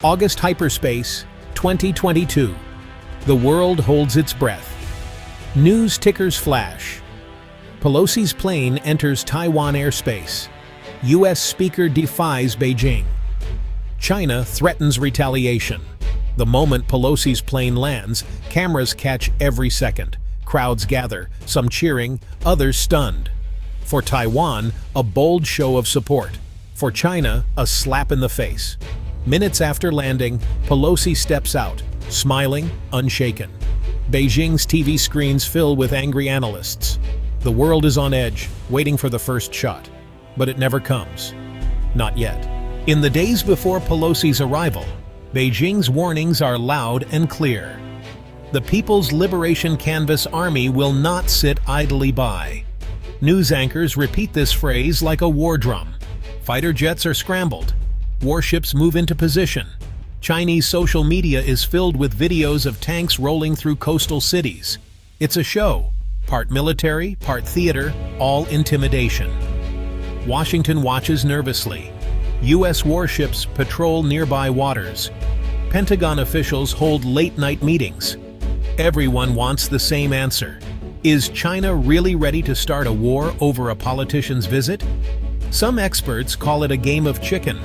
August Hyperspace, 2022. The world holds its breath. News tickers flash. Pelosi's plane enters Taiwan airspace. U.S. Speaker defies Beijing. China threatens retaliation. The moment Pelosi's plane lands, cameras catch every second. Crowds gather, some cheering, others stunned. For Taiwan, a bold show of support. For China, a slap in the face. Minutes after landing, Pelosi steps out, smiling, unshaken. Beijing's TV screens fill with angry analysts. The world is on edge, waiting for the first shot. But it never comes. Not yet. In the days before Pelosi's arrival, Beijing's warnings are loud and clear. The People's Liberation Canvas Army will not sit idly by. News anchors repeat this phrase like a war drum. Fighter jets are scrambled. Warships move into position. Chinese social media is filled with videos of tanks rolling through coastal cities. It's a show, part military, part theater, all intimidation. Washington watches nervously. U.S. warships patrol nearby waters. Pentagon officials hold late-night meetings. Everyone wants the same answer. Is China really ready to start a war over a politician's visit? Some experts call it a game of chicken.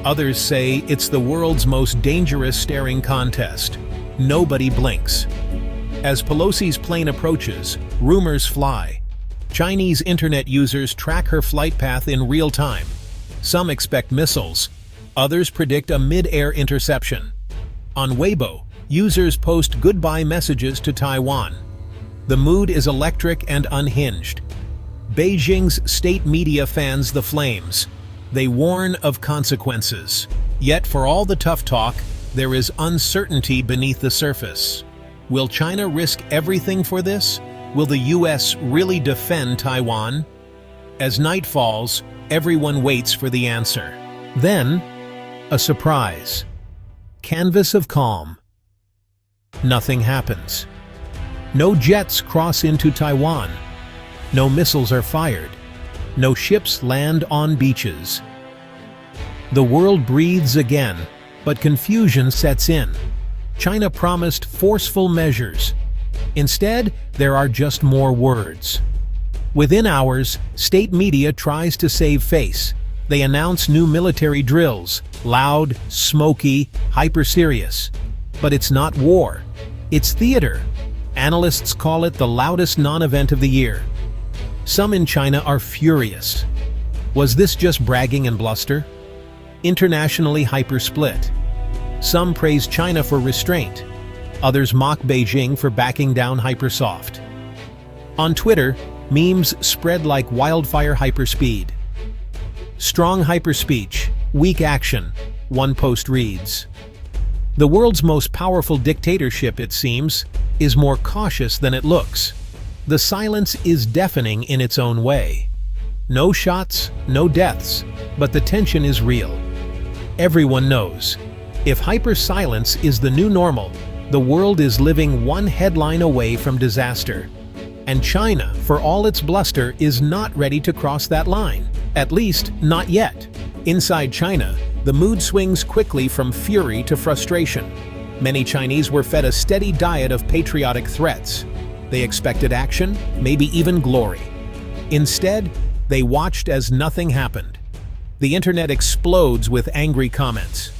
Others say it's the world's most dangerous staring contest. Nobody blinks. As Pelosi's plane approaches, rumors fly. Chinese internet users track her flight path in real time. Some expect missiles. Others predict a mid-air interception. On Weibo, users post goodbye messages to Taiwan. The mood is electric and unhinged. Beijing's state media fans the flames. They warn of consequences. Yet for all the tough talk, there is uncertainty beneath the surface. Will China risk everything for this? Will the U.S. really defend Taiwan? As night falls, everyone waits for the answer. Then, a surprise. Canvas of calm. Nothing happens. No jets cross into Taiwan. No missiles are fired. No ships land on beaches. The world breathes again, but confusion sets in. China promised forceful measures. Instead, there are just more words. Within hours, state media tries to save face. They announce new military drills, loud, smoky, hyper-serious. But it's not war. It's theater. Analysts call it the loudest non-event of the year. Some in China are furious. Was this just bragging and bluster? Internationally hyper-split. Some praise China for restraint. Others mock Beijing for backing down hyper-soft. On Twitter, memes spread like wildfire hyperspeed. Strong hyperspeech, weak action, one post reads. The world's most powerful dictatorship, it seems, is more cautious than it looks. The silence is deafening in its own way. No shots, no deaths, but the tension is real. Everyone knows. If hyper-silence is the new normal, the world is living one headline away from disaster. And China, for all its bluster, is not ready to cross that line. At least, not yet. Inside China, the mood swings quickly from fury to frustration. Many Chinese were fed a steady diet of patriotic threats. They expected action, maybe even glory. Instead, they watched as nothing happened. The internet explodes with angry comments.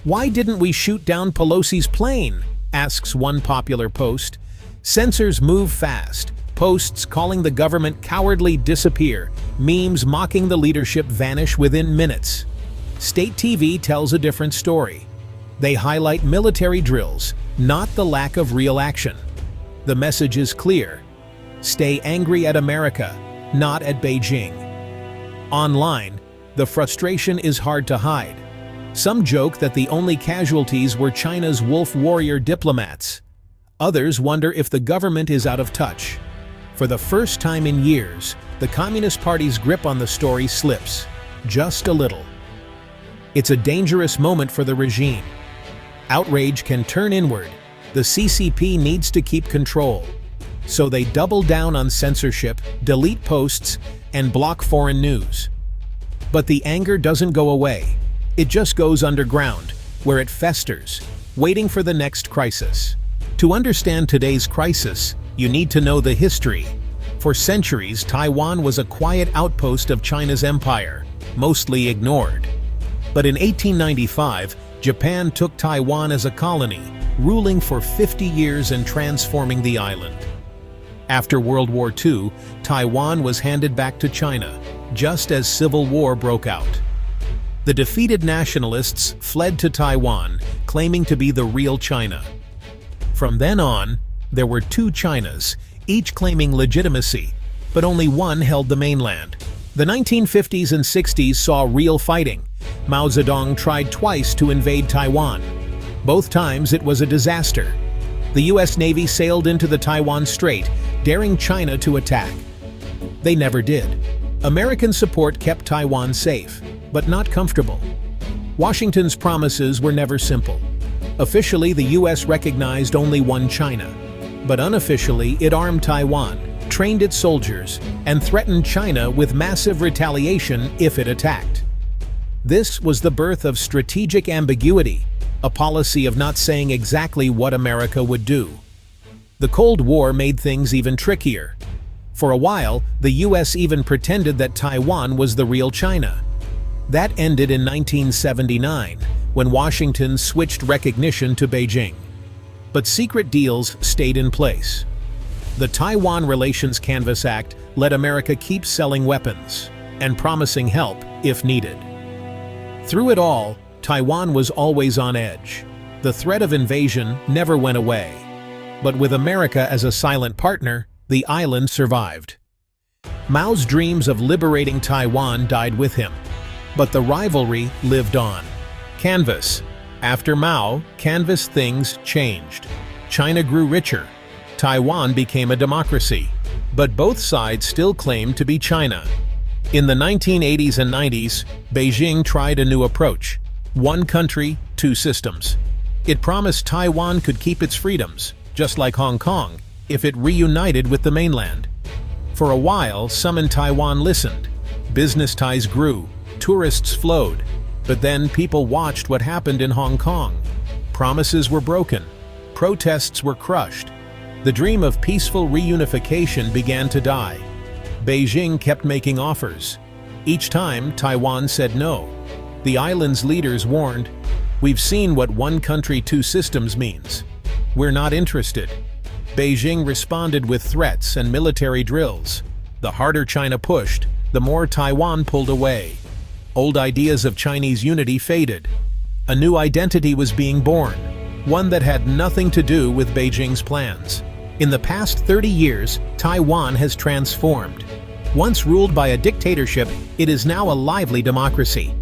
"Why didn't we shoot down Pelosi's plane?" asks one popular post. Censors move fast. Posts calling the government cowardly disappear. Memes mocking the leadership vanish within minutes. State TV tells a different story. They highlight military drills, not the lack of real action. The message is clear. Stay angry at America, not at Beijing. Online, the frustration is hard to hide. Some joke that the only casualties were China's wolf warrior diplomats. Others wonder if the government is out of touch. For the first time in years, the Communist Party's grip on the story slips, just a little. It's a dangerous moment for the regime. Outrage can turn inward. The CCP needs to keep control. So they double down on censorship, delete posts, and block foreign news. But the anger doesn't go away. It just goes underground, where it festers, waiting for the next crisis. To understand today's crisis, you need to know the history. For centuries, Taiwan was a quiet outpost of China's empire, mostly ignored. But in 1895, Japan took Taiwan as a colony, ruling for 50 years and transforming the island. After World War II, Taiwan was handed back to China, just as civil war broke out. The defeated nationalists fled to Taiwan, claiming to be the real China. From then on, there were two Chinas, each claiming legitimacy, but only one held the mainland. The 1950s and 60s saw real fighting. Mao Zedong tried twice to invade Taiwan. Both times it was a disaster. The US Navy sailed into the Taiwan Strait, daring China to attack. They never did. American support kept Taiwan safe, but not comfortable. Washington's promises were never simple. Officially, the US recognized only one China, but unofficially it armed Taiwan, trained its soldiers, and threatened China with massive retaliation if it attacked. This was the birth of strategic ambiguity, a policy of not saying exactly what America would do. The Cold War made things even trickier. For a while, the US even pretended that Taiwan was the real China. That ended in 1979, when Washington switched recognition to Beijing. But secret deals stayed in place. The Taiwan Relations Act let America keep selling weapons and promising help if needed. Through it all, Taiwan was always on edge. The threat of invasion never went away. But with America as a silent partner, the island survived. Mao's dreams of liberating Taiwan died with him, but the rivalry lived on. Canvas. After Mao, canvas things changed. China grew richer. Taiwan became a democracy. But both sides still claimed to be China. In the 1980s and 90s, Beijing tried a new approach. One country, two systems. It promised Taiwan could keep its freedoms, just like Hong Kong, if it reunited with the mainland. For a while, some in Taiwan listened. Business ties grew, tourists flowed. But then people watched what happened in Hong Kong. Promises were broken. Protests were crushed. The dream of peaceful reunification began to die. Beijing kept making offers. Each time, Taiwan said no. The island's leaders warned, "We've seen what one country, two systems means. We're not interested." Beijing responded with threats and military drills. The harder China pushed, the more Taiwan pulled away. Old ideas of Chinese unity faded. A new identity was being born, one that had nothing to do with Beijing's plans. In the past 30 years, Taiwan has transformed. Once ruled by a dictatorship, it is now a lively democracy.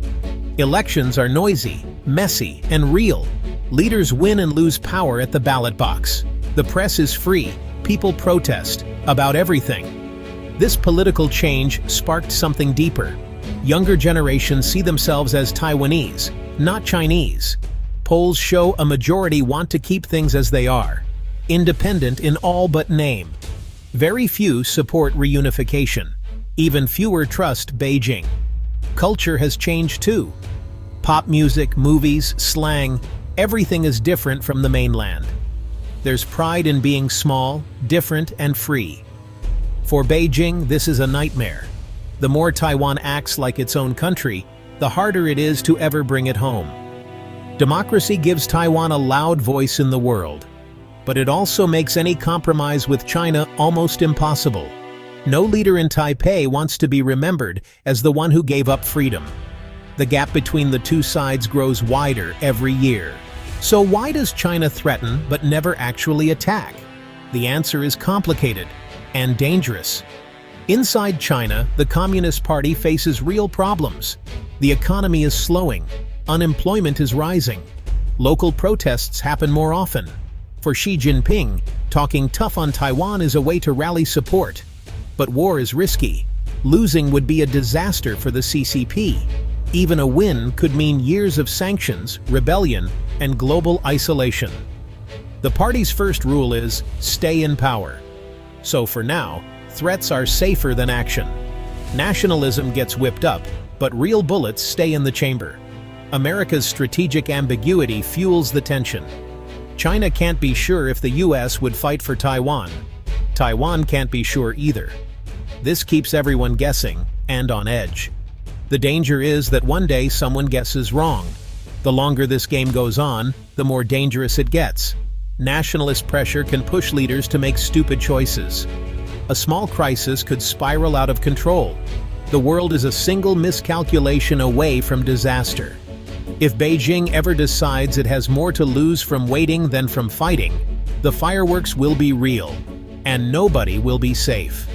Elections are noisy, messy, and real. Leaders win and lose power at the ballot box. The press is free. People protest about everything. This political change sparked something deeper. Younger generations see themselves as Taiwanese, not Chinese. Polls show a majority want to keep things as they are, independent in all but name. Very few support reunification. Even fewer trust Beijing. Culture has changed too. Pop music, movies, slang, everything is different from the mainland. There's pride in being small, different, and free. For Beijing, this is a nightmare. The more Taiwan acts like its own country, the harder it is to ever bring it home. Democracy gives Taiwan a loud voice in the world, but it also makes any compromise with China almost impossible. No leader in Taipei wants to be remembered as the one who gave up freedom. The gap between the two sides grows wider every year. So why does China threaten but never actually attack? The answer is complicated and dangerous. Inside China, the Communist Party faces real problems. The economy is slowing. Unemployment is rising. Local protests happen more often. For Xi Jinping, talking tough on Taiwan is a way to rally support. But war is risky. Losing would be a disaster for the CCP. Even a win could mean years of sanctions, rebellion, and global isolation. The party's first rule is, stay in power. So for now, threats are safer than action. Nationalism gets whipped up, but real bullets stay in the chamber. America's strategic ambiguity fuels the tension. China can't be sure if the US would fight for Taiwan. Taiwan can't be sure either. This keeps everyone guessing and on edge. The danger is that one day someone guesses wrong. The longer this game goes on, the more dangerous it gets. Nationalist pressure can push leaders to make stupid choices. A small crisis could spiral out of control. The world is a single miscalculation away from disaster. If Beijing ever decides it has more to lose from waiting than from fighting, the fireworks will be real, and nobody will be safe.